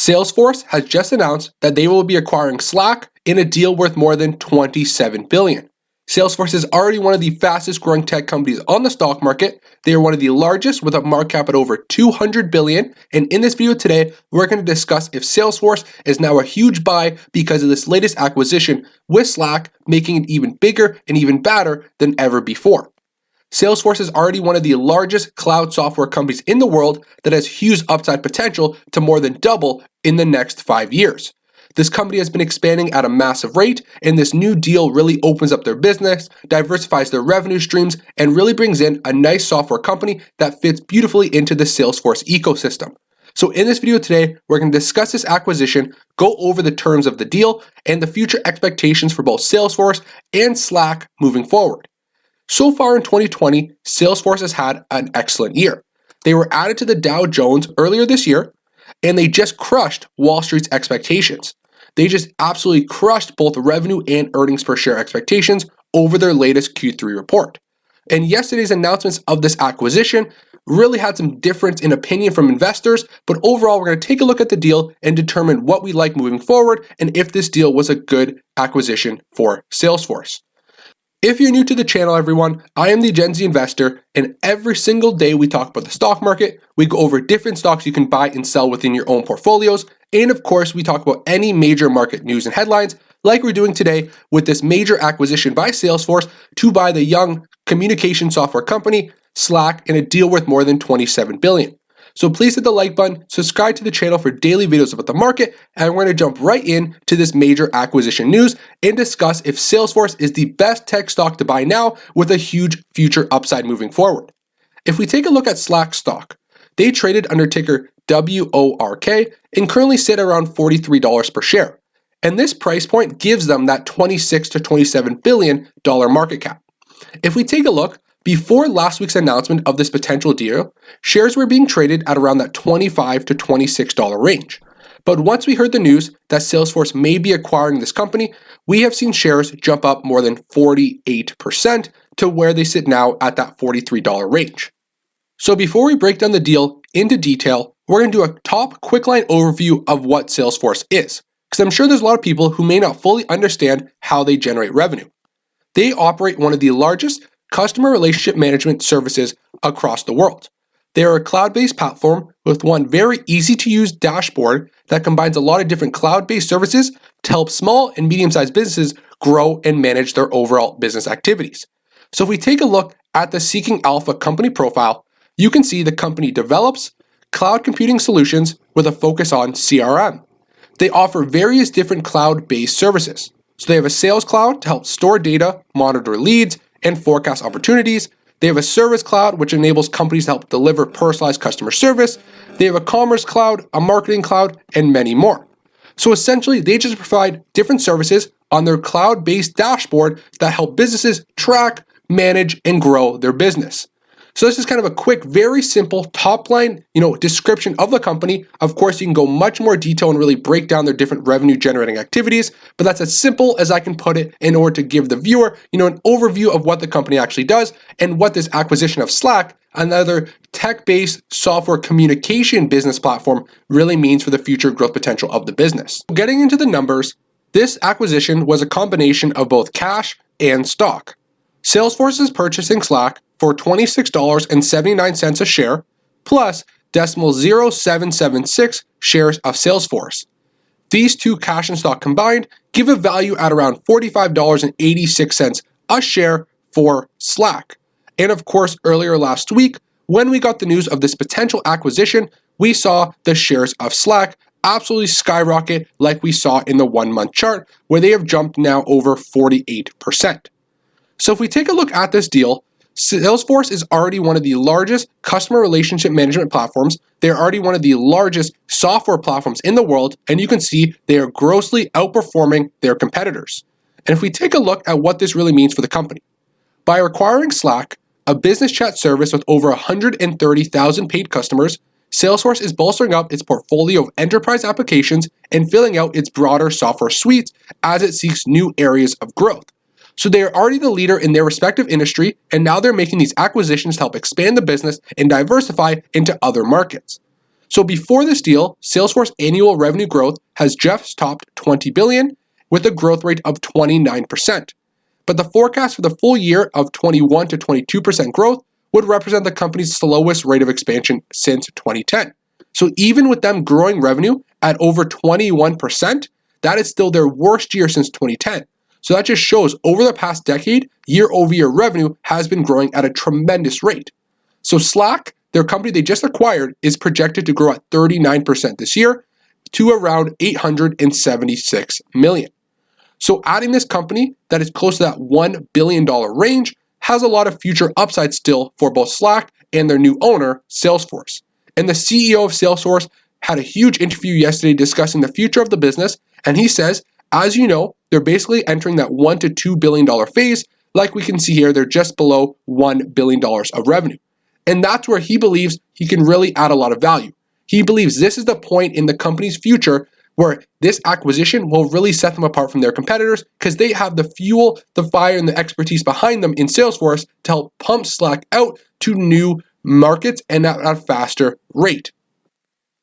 Salesforce has just announced that they will be acquiring Slack in a deal worth more than $27 billion. Salesforce is already one of the fastest growing tech companies on the stock market. They are one of the largest with a market cap at over $200 billion. And in this video today, we're going to discuss if Salesforce is now a huge buy because of this latest acquisition with Slack, making it even bigger and even badder than ever before. Salesforce is already one of the largest cloud software companies in the world that has huge upside potential to more than double in the next 5 years. This company has been expanding at a massive rate, and this new deal really opens up their business, diversifies their revenue streams, and really brings in a nice software company that fits beautifully into the Salesforce ecosystem. So in this video today, we're going to discuss this acquisition, go over the terms of the deal, and the future expectations for both Salesforce and Slack moving forward. So far in 2020, Salesforce has had an excellent year. They were added to the Dow Jones earlier this year, and they just crushed Wall Street's expectations. They just absolutely crushed both revenue and earnings per share expectations over their latest Q3 report. And yesterday's announcements of this acquisition really had some difference in opinion from investors, but overall we're going to take a look at the deal and determine what we like moving forward and if this deal was a good acquisition for Salesforce. If you're new to the channel, everyone, I am the Gen Z investor, and every single day we talk about the stock market. We go over different stocks you can buy and sell within your own portfolios, and of course, we talk about any major market news and headlines, like we're doing today with this major acquisition by Salesforce to buy the young communication software company Slack in a deal worth more than $27 billion. So please hit the like button, subscribe to the channel for daily videos about the market, and we're going to jump right in to this major acquisition news and discuss if Salesforce is the best tech stock to buy now with a huge future upside moving forward. If we take a look at Slack stock, they traded under ticker WORK and currently sit around $43 per share. And this price point gives them that $26 to $27 billion market cap. If we take a look, before last week's announcement of this potential deal, shares were being traded at around that $25 to $26 range. But once we heard the news that Salesforce may be acquiring this company, we have seen shares jump up more than 48% to where they sit now at that $43 range. So before we break down the deal into detail, we're going to do a top quick line overview of what Salesforce is, because I'm sure there's a lot of people who may not fully understand how they generate revenue. They operate one of the largest customer relationship management services across the world. They are a cloud-based platform with one very easy-to-use dashboard that combines a lot of different cloud-based services to help small and medium-sized businesses grow and manage their overall business activities. So if we take a look at the Seeking Alpha company profile, you can see the company develops cloud computing solutions with a focus on CRM. They offer various different cloud-based services. So they have a sales cloud to help store data, monitor leads, and forecast opportunities. They have a service cloud, which enables companies to help deliver personalized customer service. They have a commerce cloud, a marketing cloud, and many more. So essentially, they just provide different services on their cloud-based dashboard that help businesses track, manage, and grow their business. So this is kind of a quick, very simple top line, description of the company. Of course, you can go much more detail and really break down their different revenue generating activities, but that's as simple as I can put it in order to give the viewer, an overview of what the company actually does and what this acquisition of Slack, another tech-based software communication business platform, really means for the future growth potential of the business. Getting into the numbers, this acquisition was a combination of both cash and stock. Salesforce is purchasing Slack for $26.79 a share, plus .0776 shares of Salesforce. These two cash and stock combined give a value at around $45.86 a share for Slack. And of course, earlier last week, when we got the news of this potential acquisition, we saw the shares of Slack absolutely skyrocket like we saw in the 1 month chart, where they have jumped now over 48%. So if we take a look at this deal, Salesforce is already one of the largest customer relationship management platforms. They're already one of the largest software platforms in the world, and you can see they are grossly outperforming their competitors. And if we take a look at what this really means for the company, by acquiring Slack, a business chat service with over 130,000 paid customers, Salesforce is bolstering up its portfolio of enterprise applications and filling out its broader software suite as it seeks new areas of growth. So they are already the leader in their respective industry, and now they're making these acquisitions to help expand the business and diversify into other markets. So before this deal, Salesforce annual revenue growth has just topped $20 billion with a growth rate of 29%. But the forecast for the full year of 21 to 22% growth would represent the company's slowest rate of expansion since 2010. So even with them growing revenue at over 21%, that is still their worst year since 2010. So that just shows over the past decade, year-over-year revenue has been growing at a tremendous rate. So Slack, their company they just acquired, is projected to grow at 39% this year to around $876 million. So adding this company that is close to that $1 billion range has a lot of future upside still for both Slack and their new owner, Salesforce. And the CEO of Salesforce had a huge interview yesterday discussing the future of the business, and he says, as you know, they're basically entering that $1 to $2 billion phase. Like we can see here, they're just below $1 billion of revenue. And that's where he believes he can really add a lot of value. He believes this is the point in the company's future where this acquisition will really set them apart from their competitors because they have the fuel, the fire, and the expertise behind them in Salesforce to help pump Slack out to new markets and at a faster rate.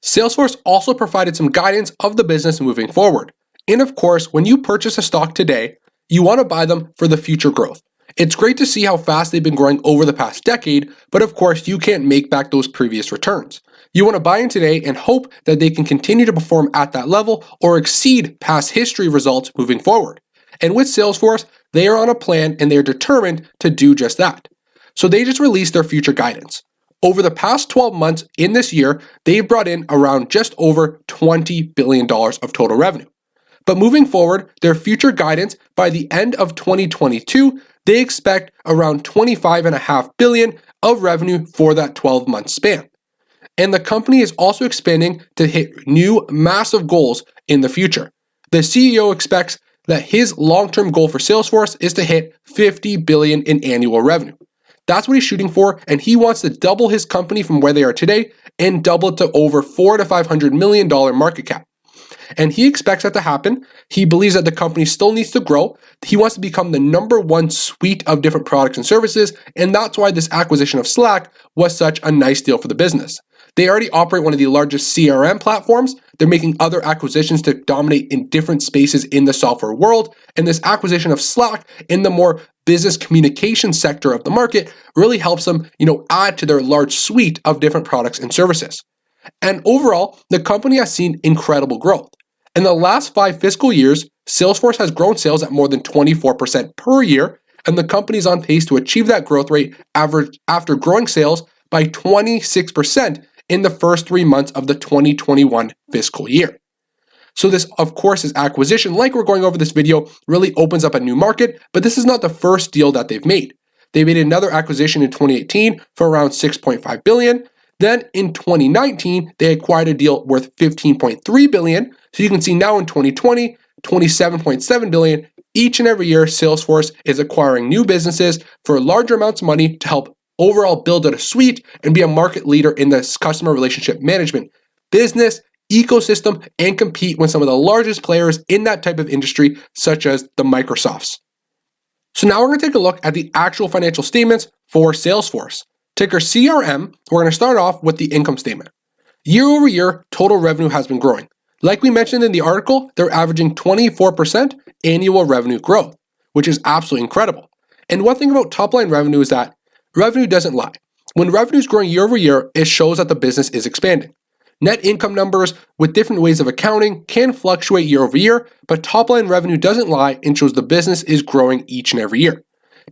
Salesforce also provided some guidance of the business moving forward. And of course, when you purchase a stock today, you want to buy them for the future growth. It's great to see how fast they've been growing over the past decade, but of course, you can't make back those previous returns. You want to buy in today and hope that they can continue to perform at that level or exceed past history results moving forward. And with Salesforce, they are on a plan and they're determined to do just that. So they just released their future guidance. Over the past 12 months in this year, they've brought in around just over $20 billion of total revenue. But moving forward, their future guidance by the end of 2022, they expect around $25.5 billion of revenue for that 12-month span. And the company is also expanding to hit new massive goals in the future. The CEO expects that his long-term goal for Salesforce is to hit $50 billion in annual revenue. That's what he's shooting for, and he wants to double his company from where they are today and double it to over $400 to $500 million market cap. And he expects that to happen. He believes that the company still needs to grow. He wants to become the number one suite of different products and services, and that's why this acquisition of Slack was such a nice deal for the business. They already operate one of the largest CRM platforms. They're making other acquisitions to dominate in different spaces in the software world, and this acquisition of Slack in the more business communication sector of the market really helps them, add to their large suite of different products and services. And overall, the company has seen incredible growth. In the last 5 fiscal years, Salesforce has grown sales at more than 24% per year, and the company is on pace to achieve that growth rate after growing sales by 26% in the first 3 months of the 2021 fiscal year. So this, of course, is acquisition, like we're going over this video, really opens up a new market, but this is not the first deal that they've made. They made another acquisition in 2018 for around $6.5 billion. Then in 2019, they acquired a deal worth $15.3 billion. So you can see now in 2020, $27.7 billion. Each and every year, Salesforce is acquiring new businesses for larger amounts of money to help overall build out a suite and be a market leader in this customer relationship management business ecosystem and compete with some of the largest players in that type of industry, such as the Microsofts. So now we're going to take a look at the actual financial statements for Salesforce. Ticker CRM, we're going to start off with the income statement. Year over year, total revenue has been growing. Like we mentioned in the article, they're averaging 24% annual revenue growth, which is absolutely incredible. And one thing about top line revenue is that revenue doesn't lie. When revenue is growing year over year, it shows that the business is expanding. Net income numbers with different ways of accounting can fluctuate year over year, but top line revenue doesn't lie and shows the business is growing each and every year.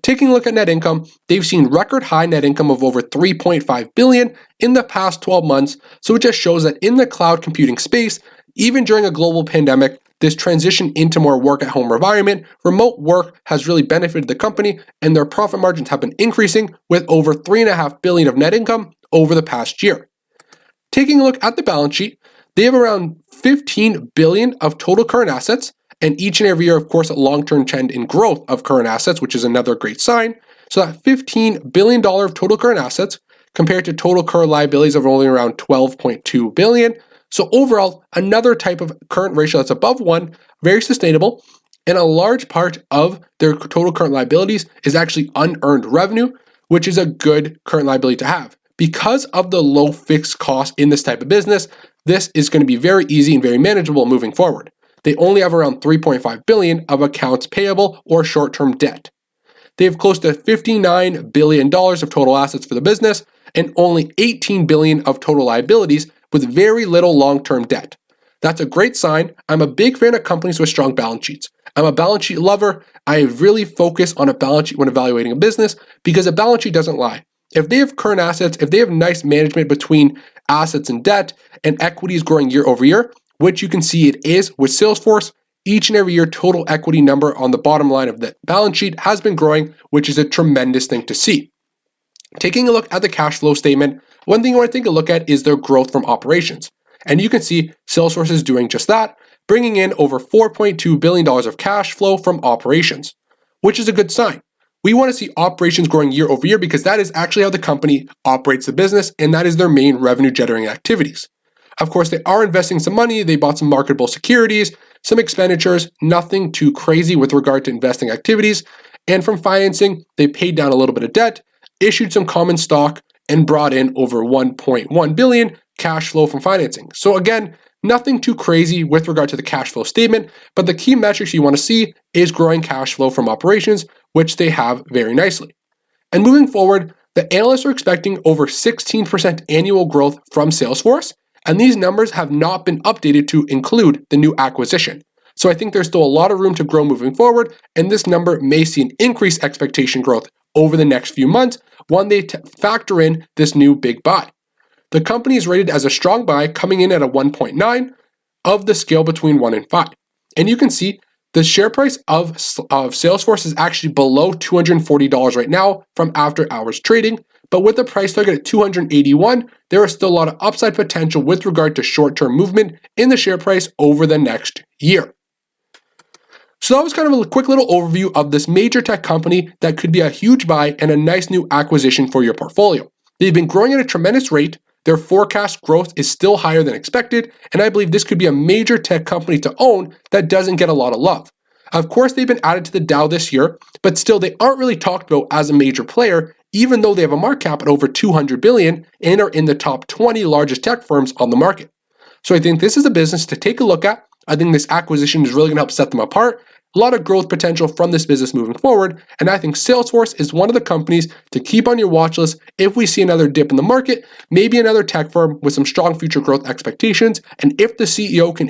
Taking a look at net income, they've seen record high net income of over $3.5 billion in the past 12 months, so it just shows that in the cloud computing space, even during a global pandemic, this transition into more work at home environment, remote work has really benefited the company, and their profit margins have been increasing with over $3.5 billion of net income over the past year. Taking a look at the balance sheet, they have around $15 billion of total current assets, and each and every year, of course, a long-term trend in growth of current assets, which is another great sign. So that $15 billion of total current assets compared to total current liabilities of only around $12.2 billion. So overall, another type of current ratio that's above 1, very sustainable, and a large part of their total current liabilities is actually unearned revenue, which is a good current liability to have. because of the low fixed cost in this type of business, this is going to be very easy and very manageable moving forward. They only have around $3.5 billion of accounts payable or short-term debt. They have close to $59 billion of total assets for the business and only $18 billion of total liabilities with very little long-term debt. That's a great sign. I'm a big fan of companies with strong balance sheets. I'm a balance sheet lover. I really focus on a balance sheet when evaluating a business because a balance sheet doesn't lie. If they have current assets, if they have nice management between assets and debt, and equity is growing year over year, which you can see it is with Salesforce, each and every year total equity number on the bottom line of the balance sheet has been growing, which is a tremendous thing to see. Taking a look at the cash flow statement, one thing you want to take a look at is their growth from operations. And you can see Salesforce is doing just that, bringing in over $4.2 billion of cash flow from operations, which is a good sign. We want to see operations growing year over year because that is actually how the company operates the business, and that is their main revenue generating activities. Of course, they are investing some money. They bought some marketable securities, some expenditures, nothing too crazy with regard to investing activities. And from financing, they paid down a little bit of debt, issued some common stock, and brought in over $1.1 billion cash flow from financing. So again, nothing too crazy with regard to the cash flow statement, but the key metrics you want to see is growing cash flow from operations, which they have very nicely. And moving forward, the analysts are expecting over 16% annual growth from Salesforce, and these numbers have not been updated to include the new acquisition. So I think there's still a lot of room to grow moving forward, and this number may see an increased expectation growth over the next few months when they factor in this new big buy. The company is rated as a strong buy, coming in at a 1.9 of the scale between 1 and 5. And you can see the share price of Salesforce is actually below $240 right now from after hours trading, but with the price target at $281, there is still a lot of upside potential with regard to short-term movement in the share price over the next year. So that was kind of a quick little overview of this major tech company that could be a huge buy and a nice new acquisition for your portfolio. They've been growing at a tremendous rate. Their forecast growth is still higher than expected, and I believe this could be a major tech company to own that doesn't get a lot of love. Of course, they've been added to the Dow this year, but still they aren't really talked about as a major player, even though they have a market cap at over $200 billion and are in the top 20 largest tech firms on the market. So I think this is a business to take a look at. I think this acquisition is really going to help set them apart. A lot of growth potential from this business moving forward, and I think Salesforce is one of the companies to keep on your watch list if we see another dip in the market, maybe another tech firm with some strong future growth expectations, and if the CEO can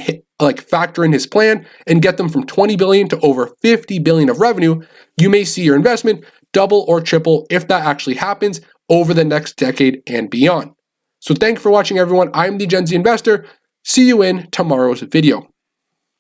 factor in his plan and get them from 20 billion to over 50 billion of revenue, you may see your investment double or triple if that actually happens over the next decade and beyond. So thank you for watching, everyone. I'm the Gen Z Investor. See you in tomorrow's video.